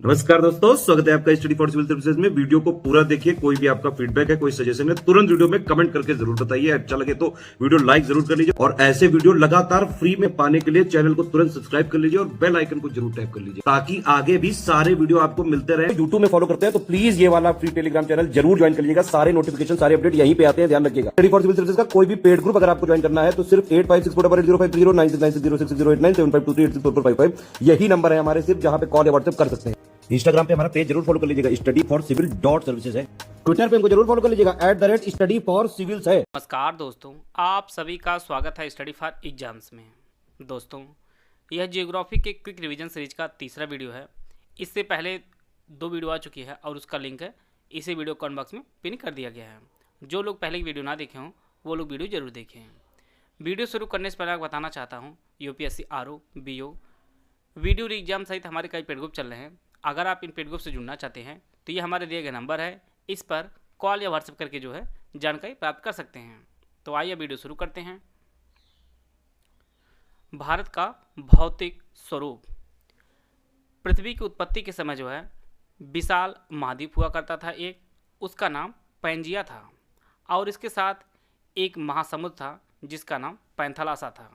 नमस्कार दोस्तों, स्वागत है आपका स्टडी फॉर सिविल सर्विसेज में। वीडियो को पूरा देखिए। कोई भी आपका फीडबैक है, कोई सजेशन है, तुरंत वीडियो में कमेंट करके जरूर बताइए। अच्छा लगे तो वीडियो लाइक जरूर कर लीजिए और ऐसे वीडियो लगातार फ्री में पाने के लिए चैनल को तुरंत सब्सक्राइब कर लीजिए और बेल आइकन को जरूर टैप कर लीजिए ताकि आगे भी सारे वीडियो आपको मिलते रहे। यूट्यूब में फॉलो करते हैं तो प्लीज ये वाला फ्री टेलीग्राम चैनल जरूर ज्वाइन कर लीजिएगा। सारे नोटिफिकेशन, सारे अपडेट यहीं पे आते हैं, ध्यान रखिएगा। स्टडी फॉर सिविल सर्विसेज का कोई भी पेड ग्रुप अगर आपको ज्वाइन करना है तो सिर्फ 856488053096906523860455 यही नंबर है हमारे, सिर्फ जहां पे कॉल या व्हाट्सएप कर सकते हैं। इंस्टाग्राम पे हमारा पेज जरूर फॉलो कर लीजिएगा, studyforcivil.services है। ट्विटर पे हमको जरूर फॉलो कर लीजिएगा, @studyforcivils है। नमस्कार दोस्तों, आप सभी का स्वागत है स्टडी फॉर एग्जाम्स में। दोस्तों, यह जियोग्राफी के क्विक रिवीजन सीरीज का तीसरा वीडियो है। इससे पहले 2 वीडियो आ चुकी है और उसका लिंक है इसी वीडियो कमेंट बॉक्स में पिन कर दिया गया है। जो लोग पहले की वीडियो ना देखे हों वो लोग वीडियो जरूर देखें। वीडियो शुरू करने से पहले आपको बताना चाहता हूँ, UPSC RO, BO, video exam सहित हमारे कई पेड ग्रुप चल रहे हैं। अगर आप इन पेड ग्रुप से जुड़ना चाहते हैं तो ये हमारे दिए गए नंबर है, इस पर कॉल या व्हाट्सएप करके जो है जानकारी प्राप्त कर सकते हैं। तो आइए वीडियो शुरू करते हैं। भारत का भौतिक स्वरूप। पृथ्वी की उत्पत्ति के समय जो है विशाल महाद्वीप हुआ करता था एक, उसका नाम पैंजिया था और इसके साथ एक महासमुद्र था जिसका नाम पैंथालासा था।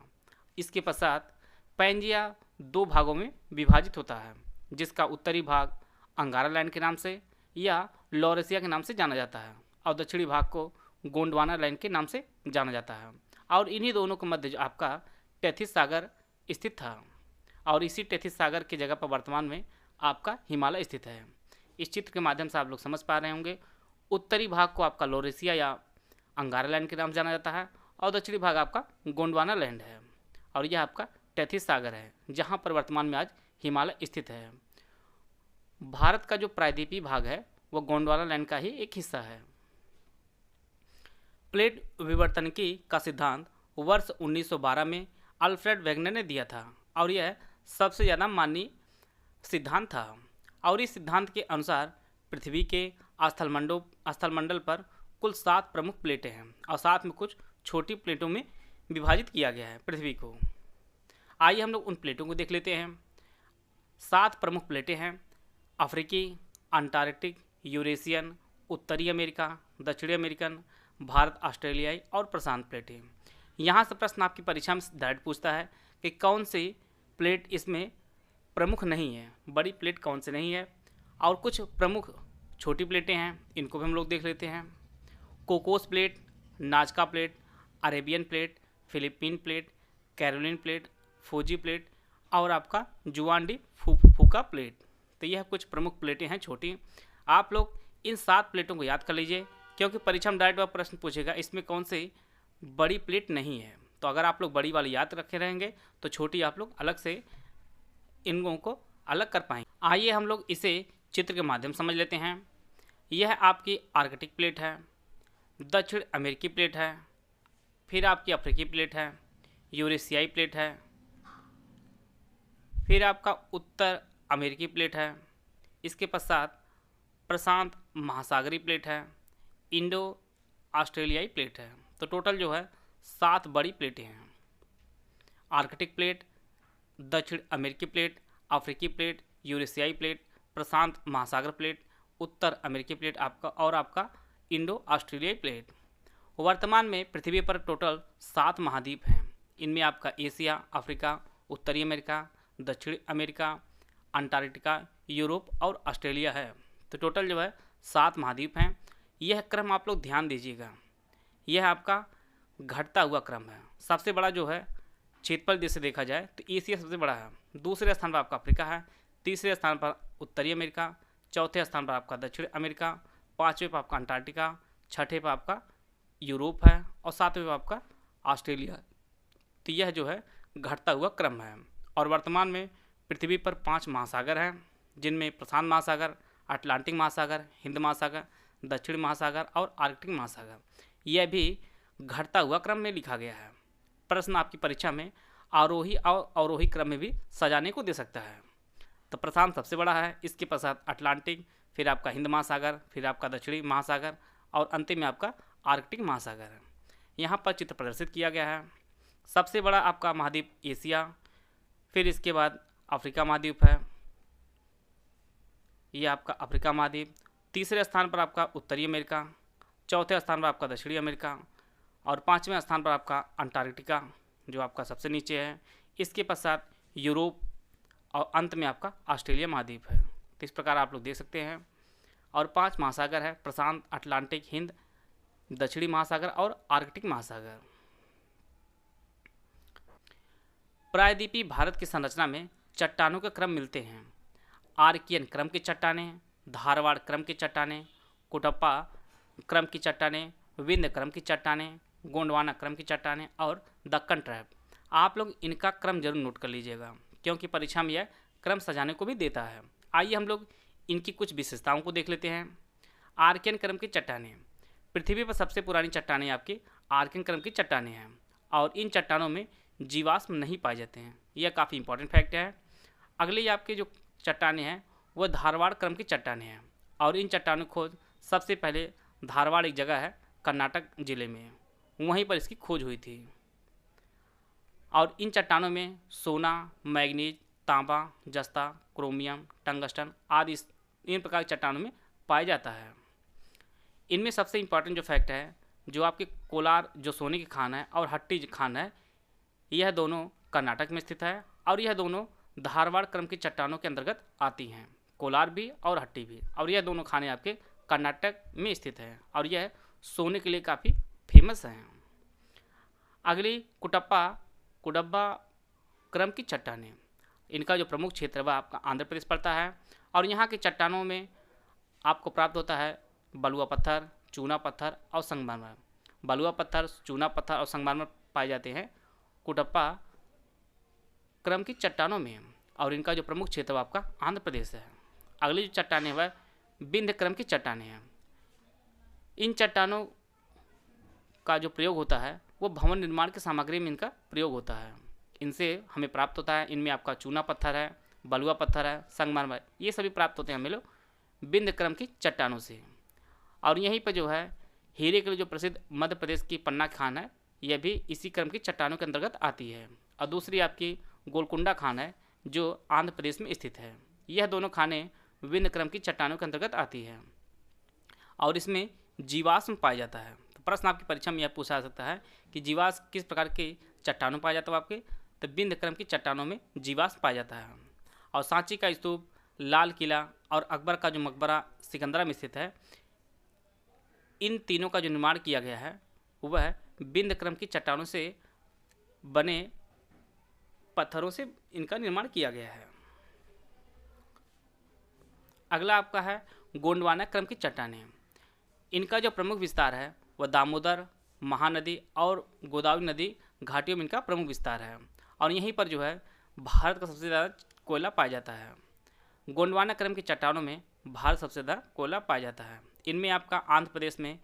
इसके पश्चात पैंजिया 2 भागों में विभाजित होता है, जिसका उत्तरी भाग अंगारा लैंड के नाम से या लॉरेशिया के नाम से जाना जाता है और दक्षिणी भाग को गोंडवाना लैंड के नाम से जाना जाता है। और इन्हीं दोनों के मध्य जो आपका टेथिस सागर स्थित था और इसी टेथिस सागर की जगह पर वर्तमान में आपका हिमालय स्थित है। इस चित्र के माध्यम से आप लोग समझ पा रहे होंगे, उत्तरी भाग को आपका लॉरेशिया या अंगारा लैंड के नाम से जाना जाता है और दक्षिणी भाग आपका गोंडवाना लैंड है और यह आपका टेथिस सागर है जहाँ पर वर्तमान में आज हिमालय स्थित है। भारत का जो प्रायद्वीपीय भाग है वो गोंडवाना लैंड का ही एक हिस्सा है। प्लेट विवर्तनिकी का सिद्धांत वर्ष 1912 में अल्फ्रेड वेगनर ने दिया था और यह सबसे ज़्यादा मान्य सिद्धांत था। और इस सिद्धांत के अनुसार पृथ्वी के स्थलमंडल पर कुल 7 प्रमुख प्लेटें हैं और साथ में कुछ छोटी प्लेटों में विभाजित किया गया है पृथ्वी को। आइए हम लोग उन प्लेटों को देख लेते हैं। 7 प्रमुख प्लेटें हैं: अफ्रीकी, अंटार्कटिक, यूरेशियन, उत्तरी अमेरिका, दक्षिणी अमेरिकन, भारत ऑस्ट्रेलियाई और प्रशांत प्लेटें। यहाँ से प्रश्न आपकी परीक्षा में डायरेक्ट पूछता है कि कौन सी प्लेट इसमें प्रमुख नहीं है, बड़ी प्लेट कौन सी नहीं है। और कुछ प्रमुख छोटी प्लेटें हैं, इनको भी हम लोग देख लेते हैं। Cocos plate, Nazca plate, Arabian plate, Philippine plate, Caroline plate, Fuji plate और आपका जुआन डी फूका प्लेट। तो यह कुछ प्रमुख प्लेटें हैं छोटी। आप लोग इन 7 प्लेटों को याद कर लीजिए क्योंकि परीक्षा में डायरेक्ट प्रश्न पूछेगा इसमें कौन सी बड़ी प्लेट नहीं है। तो अगर आप लोग बड़ी वाली याद रखे रहेंगे तो छोटी आप लोग अलग से इनको को अलग कर पाएंगे। आइए हम लोग इसे चित्र के माध्यम समझ लेते हैं। यह आपकी आर्कटिक प्लेट है, दक्षिण अमेरिकी प्लेट है, फिर आपकी अफ्रीकी प्लेट है, यूरेशियाई प्लेट है, फिर आपका उत्तर अमेरिकी प्लेट है, इसके पश्चात प्रशांत महासागरीय प्लेट है, इंडो ऑस्ट्रेलियाई प्लेट है। तो टोटल जो है 7 बड़ी प्लेटें हैं। आर्कटिक प्लेट, दक्षिण अमेरिकी प्लेट, अफ्रीकी प्लेट, यूरेशियाई प्लेट, प्रशांत महासागर प्लेट, उत्तर अमेरिकी प्लेट आपका और आपका इंडो ऑस्ट्रेलियाई प्लेट। वर्तमान में पृथ्वी पर टोटल 7 महाद्वीप हैं। इनमें आपका एशिया, अफ्रीका, उत्तरी अमेरिका, दक्षिणी अमेरिका, अंटार्कटिका, यूरोप और ऑस्ट्रेलिया है। तो टोटल जो है 7 महाद्वीप हैं। यह क्रम आप लोग ध्यान दीजिएगा, यह आपका घटता हुआ क्रम है। सबसे बड़ा जो है क्षेत्रफल देश से देखा जाए तो एशिया सबसे बड़ा है, दूसरे स्थान पर आपका अफ्रीका है, तीसरे स्थान पर उत्तरी अमेरिका, चौथे स्थान पर आपका दक्षिण अमेरिका, 5वें पर आपका अंटार्कटिका, 6ठे पर आपका यूरोप है और 7वें पर आपका ऑस्ट्रेलिया। तो यह जो है घटता हुआ क्रम है। और वर्तमान में पृथ्वी पर 5 महासागर हैं, जिनमें प्रशांत महासागर, अटलांटिक महासागर, हिंद महासागर, दक्षिण महासागर और आर्कटिक महासागर। यह भी घटता हुआ क्रम में लिखा गया है। प्रश्न आपकी परीक्षा में आरोही और अवरोही क्रम में भी सजाने को दे सकता है। तो प्रशांत सबसे बड़ा है, इसके पश्चात अटलांटिक, फिर आपका हिंद महासागर, फिर आपका दक्षिणी महासागर और अंतिम में आपका आर्कटिक महासागर है। यहाँ पर चित्र प्रदर्शित किया गया है। सबसे बड़ा आपका महाद्वीप एशिया, फिर इसके बाद अफ्रीका महाद्वीप है, ये आपका अफ्रीका महाद्वीप, तीसरे स्थान पर आपका उत्तरी अमेरिका, चौथे स्थान पर आपका दक्षिणी अमेरिका और पाँचवें स्थान पर आपका अंटार्कटिका जो आपका सबसे नीचे है। इसके पश्चात यूरोप और अंत में आपका ऑस्ट्रेलिया महाद्वीप है। तो इस प्रकार आप लोग देख सकते हैं। और 5 महासागर है, प्रशांत, अटलांटिक, हिंद, दक्षिणी महासागर और आर्कटिक महासागर। प्रायद्वीपीय भारत की संरचना में चट्टानों के क्रम मिलते हैं। आर्कियन क्रम की चट्टानें, धारवाड़ क्रम की चट्टानें, कुटप्पा क्रम की चट्टानें, विंध्य क्रम की चट्टानें, गोंडवाना क्रम की चट्टानें और दक्कन ट्रैप। आप लोग इनका क्रम जरूर नोट कर लीजिएगा क्योंकि परीक्षा में यह क्रम सजाने को भी देता है। आइए हम लोग इनकी कुछ विशेषताओं को देख लेते हैं। आर्कियन क्रम की चट्टानें, पृथ्वी पर सबसे पुरानी चट्टानें आपकी आर्कियन क्रम की चट्टानें हैं और इन चट्टानों में जीवाश्म नहीं पाए जाते हैं। यह काफ़ी इंपॉर्टेंट फैक्ट है। अगली आपकी जो चट्टानें हैं वह धारवाड़ क्रम की चट्टानें हैं और इन चट्टानों की खोज सबसे पहले धारवाड़ एक जगह है कर्नाटक जिले में, वहीं पर इसकी खोज हुई थी। और इन चट्टानों में सोना, मैग्नीज, तांबा, जस्ता, क्रोमियम, टंगस्टन आदि इन प्रकार की चट्टानों में पाया जाता है। इनमें सबसे इम्पॉर्टेंट जो फैक्ट है, जो आपके कोलार जो सोने की खान है और हट्टी खान है, यह दोनों कर्नाटक में स्थित है और यह दोनों धारवाड़ क्रम की चट्टानों के अंतर्गत आती हैं, कोलार भी और हट्टी भी। और यह दोनों खाने आपके कर्नाटक में स्थित हैं और यह सोने के लिए काफ़ी फेमस हैं। अगली कुडब्बा क्रम की चट्टानें, इनका जो प्रमुख क्षेत्र है वह आपका आंध्र प्रदेश पड़ता है और यहाँ की चट्टानों में आपको प्राप्त होता है बलुआ पत्थर, चूना पत्थर और संगमरमर। बलुआ पत्थर, चूना पत्थर और संगमरमर पाए जाते हैं कुडप्पा क्रम की चट्टानों में और इनका जो प्रमुख क्षेत्र है आपका आंध्र प्रदेश है। अगली जो चट्टानें वह विंध्य क्रम की चट्टानें हैं। इन चट्टानों का जो प्रयोग होता है वो भवन निर्माण की सामग्री में इनका प्रयोग होता है। इनसे हमें प्राप्त होता है, इनमें आपका चूना पत्थर है, बलुआ पत्थर है, संगमरमर, ये सभी प्राप्त होते हैं हमें लोग विंध्य क्रम की चट्टानों से। और यहीं पर जो है हीरे के लिए जो प्रसिद्ध मध्य प्रदेश की पन्ना खान है, यह भी इसी क्रम की चट्टानों के अंतर्गत आती है। और दूसरी आपकी गोलकुंडा खान है जो आंध्र प्रदेश में स्थित है। यह दोनों खानें विंध्य क्रम की चट्टानों के अंतर्गत आती है और इसमें जीवाश्म पाया जाता है। तो प्रश्न आपकी परीक्षा में यह पूछा जा सकता है कि जीवाश्म किस प्रकार के चट्टानों पाया जाता है आपके, तो विंध्य क्रम की चट्टानों में जीवाश्म पाया जाता है। और सांची का स्तूप, लाल किला और अकबर का जो मकबरा सिकंदरा में स्थित है, इन तीनों का जो निर्माण किया गया है वह विंध्य क्रम की चट्टानों से बने पत्थरों से इनका निर्माण किया गया है। अगला आपका है गोंडवाना क्रम की चट्टानें। इनका जो प्रमुख विस्तार है वह दामोदर, महानदी और गोदावरी नदी घाटियों में इनका प्रमुख विस्तार है और यहीं पर जो है भारत का सबसे ज़्यादा कोयला पाया जाता है। गोंडवाना क्रम की चट्टानों में भारत सबसे ज़्यादा कोयला पाया जाता है। इनमें आपका आंध्र प्रदेश में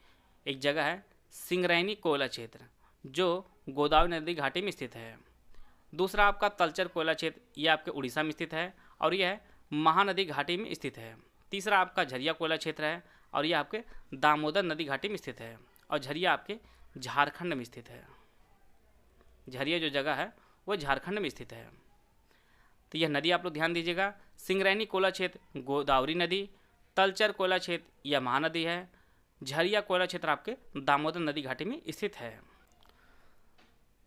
एक जगह है सिंगरैनी कोयला क्षेत्र जो गोदावरी नदी घाटी में स्थित है। दूसरा आपका तलचर कोयला क्षेत्र, यह आपके उड़ीसा में स्थित है और यह महानदी घाटी में स्थित है। तीसरा आपका झरिया कोयला क्षेत्र है और यह आपके दामोदर नदी घाटी में स्थित है और झरिया आपके झारखंड में स्थित है। झरिया जो जगह है वह झारखंड में स्थित है। तो यह नदी आप लोग ध्यान दीजिएगा, सिंगरैनी कोयला क्षेत्र गोदावरी नदी, तलचर कोयला क्षेत्र यह महानदी है, झरिया कोयला क्षेत्र आपके दामोदर नदी घाटी में स्थित है।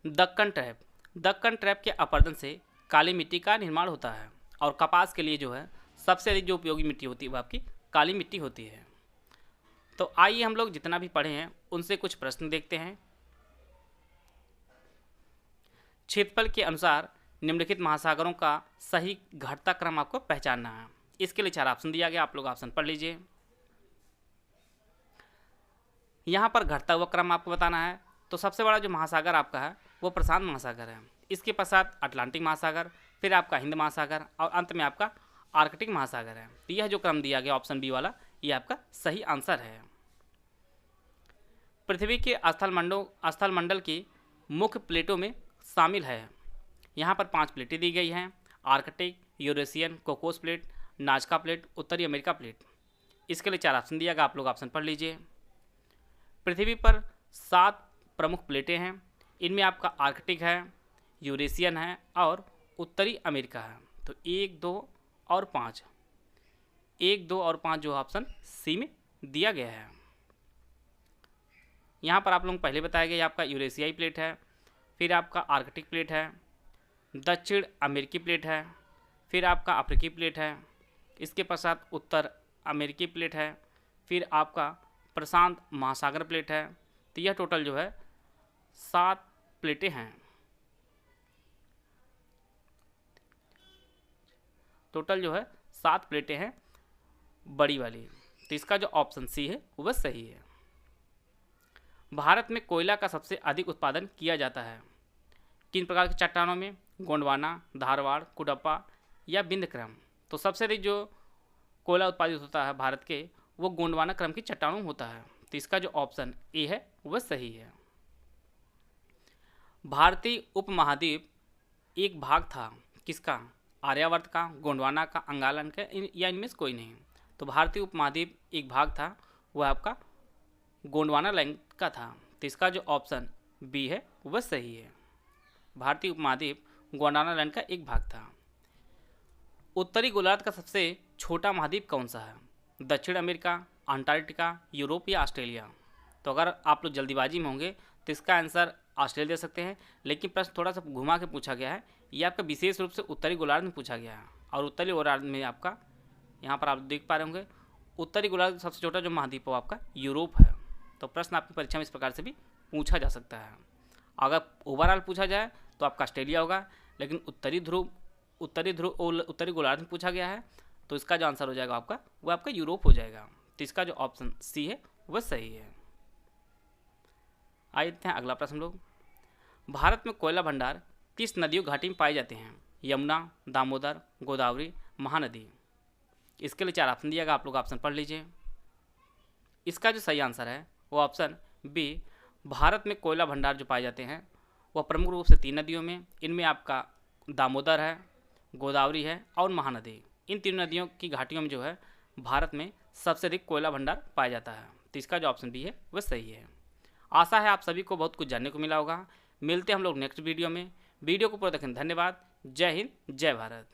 दक्कन ट्रैप, दक्कन ट्रैप के अपरदन से काली मिट्टी का निर्माण होता है और कपास के लिए जो है सबसे अधिक जो उपयोगी मिट्टी होती है वह आपकी काली मिट्टी होती है। तो आइए हम लोग जितना भी पढ़े हैं उनसे कुछ प्रश्न देखते हैं। क्षेत्रफल के अनुसार निम्नलिखित महासागरों का सही घटता क्रम आपको पहचानना है। इसके लिए 4 ऑप्शन दिया गया, आप लोग ऑप्शन पढ़ लीजिए। यहाँ पर घटता हुआ क्रम आपको बताना है। तो सबसे बड़ा जो महासागर आपका है वो प्रशांत महासागर है, इसके पश्चात अटलांटिक महासागर, फिर आपका हिंद महासागर और अंत में आपका आर्कटिक महासागर है। तो यह जो क्रम दिया गया ऑप्शन बी वाला, यह आपका सही आंसर है। पृथ्वी के स्थल मंडल की मुख्य प्लेटों में शामिल है। यहाँ पर 5 प्लेटें दी गई हैं, Arctic, Eurasian, Cocos plate, Nazca plate, उत्तरी अमेरिका प्लेट। इसके लिए 4 ऑप्शन दिया गया, आप लोग ऑप्शन पढ़ लीजिए। पृथ्वी पर 7 प्रमुख प्लेटें हैं, इनमें आपका आर्कटिक है, यूरेशियन है और उत्तरी अमेरिका है। तो 1, 2 और 5 1, 2 और 5 जो ऑप्शन सी में दिया गया है। यहाँ पर आप लोगों को पहले बताया गया आपका यूरेशियाई प्लेट है, फिर आपका आर्कटिक प्लेट है, दक्षिण अमेरिकी प्लेट है, फिर आपका अफ्रीकी प्लेट है, इसके पश्चात उत्तर अमेरिकी प्लेट है, फिर आपका प्रशांत महासागर प्लेट है। तो यह टोटल जो है 7 प्लेटें हैं। टोटल जो है 7 प्लेटें हैं बड़ी वाली। तो इसका जो ऑप्शन सी है वह सही है। भारत में कोयला का सबसे अधिक उत्पादन किया जाता है किन प्रकार की चट्टानों में? गोंडवाना, धारवाड़, कुडप्पा या विंध्यक्रम। तो सबसे अधिक जो कोयला उत्पादित होता है भारत के वो गोंडवाना क्रम की चट्टानों में होता है। तो इसका जो ऑप्शन ए है वह सही है। भारतीय उपमहाद्वीप एक भाग था किसका? आर्यावर्त का, गोंडवाना का, अंगालन का या इनमें से कोई नहीं। तो भारतीय उपमहाद्वीप एक भाग था वह आपका गोंडवाना लैंड का था। तो इसका जो ऑप्शन बी है वह सही है। भारतीय उपमहाद्वीप गोंडवाना लैंड का एक भाग था। उत्तरी गोलार्ध का सबसे छोटा महाद्वीप कौन सा है? दक्षिण अमेरिका, अंटार्कटिका, यूरोप या ऑस्ट्रेलिया। तो अगर आप लोग जल्दीबाजी में होंगे तो इसका आंसर ऑस्ट्रेलिया दे सकते हैं, लेकिन प्रश्न थोड़ा सा घुमा के पूछा गया है। ये आपका विशेष रूप से उत्तरी गोलार्ध में पूछा गया है और उत्तरी गोलार्ध में आपका यहाँ पर आप देख पा रहे होंगे उत्तरी गोलार्ध का सबसे छोटा जो महाद्वीप है वो आपका यूरोप है। तो प्रश्न आपकी परीक्षा में इस प्रकार से भी पूछा जा सकता है। अगर ओवरऑल पूछा जाए तो आपका ऑस्ट्रेलिया होगा, लेकिन उत्तरी गोलार्ध में पूछा गया है तो इसका जो आंसर हो जाएगा आपका वो आपका यूरोप हो जाएगा। तो इसका जो ऑप्शन सी है वह सही है। आइए देखते हैं अगला प्रश्न लोग। भारत में कोयला भंडार किस नदियों घाटी में पाए जाते हैं? यमुना, दामोदर, गोदावरी, महानदी। इसके लिए 4 ऑप्शन दिया गया, आप लोग ऑप्शन पढ़ लीजिए। इसका जो सही आंसर है वो ऑप्शन बी। भारत में कोयला भंडार जो पाए जाते हैं वह प्रमुख रूप से 3 नदियों में, इनमें आपका दामोदर है, गोदावरी है और महानदी। इन 3 नदियों की घाटियों में जो है भारत में सबसे अधिक कोयला भंडार पाया जाता है। तो इसका जो ऑप्शन बी है वह सही है। आशा है आप सभी को बहुत कुछ जानने को मिला होगा। मिलते हैं हम लोग नेक्स्ट वीडियो में। वीडियो को पूरा देखने धन्यवाद। जय हिंद, जय भारत।